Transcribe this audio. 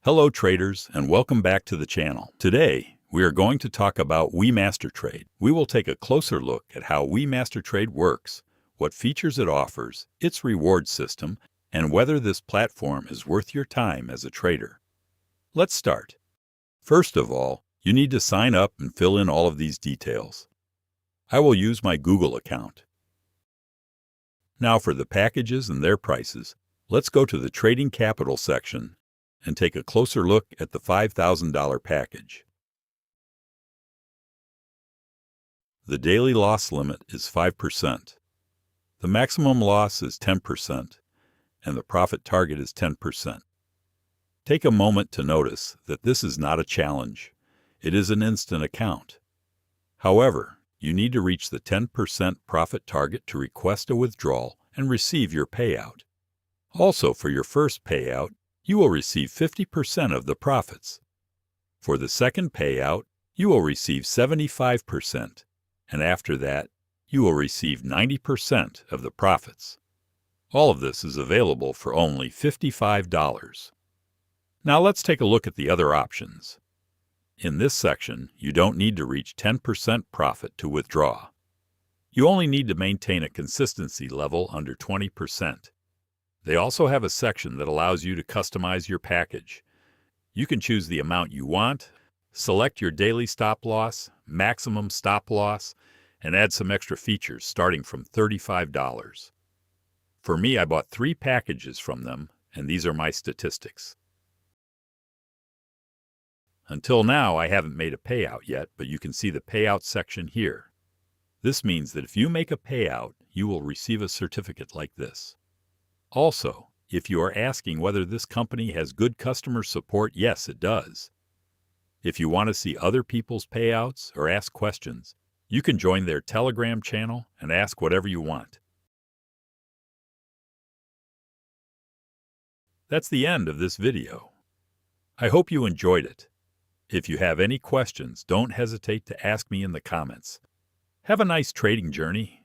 Hello traders, and welcome back to the channel. Today, we are going to talk about WeMasterTrade. We will take a closer look at how WeMasterTrade works, what features it offers, its reward system, and whether this platform is worth your time as a trader. Let's start. First of all, you need to sign up and fill in all of these details. I will use my Google account. Now for the packages and their prices, let's go to the Trading Capital section and take a closer look at the $5,000 package. The daily loss limit is 5%. The maximum loss is 10%, and the profit target is 10%. Take a moment to notice that this is not a challenge. It is an instant account. However, you need to reach the 10% profit target to request a withdrawal and receive your payout. Also, for your first payout, you will receive 50% of the profits. For the second payout, you will receive 75%, and after that, you will receive 90% of the profits. All of this is available for only $55. Now let's take a look at the other options. In this section, you don't need to reach 10% profit to withdraw. You only need to maintain a consistency level under 20%. They also have a section that allows you to customize your package. You can choose the amount you want, select your daily stop loss, maximum stop loss, and add some extra features starting from $35. For me, I bought 3 packages from them, and these are my statistics. Until now, I haven't made a payout yet, but you can see the payout section here. This means that if you make a payout, you will receive a certificate like this. Also, if you are asking whether this company has good customer support, yes, it does. If you want to see other people's payouts or ask questions, you can join their Telegram channel and ask whatever you want. That's the end of this video. I hope you enjoyed it. If you have any questions, don't hesitate to ask me in the comments. Have a nice trading journey.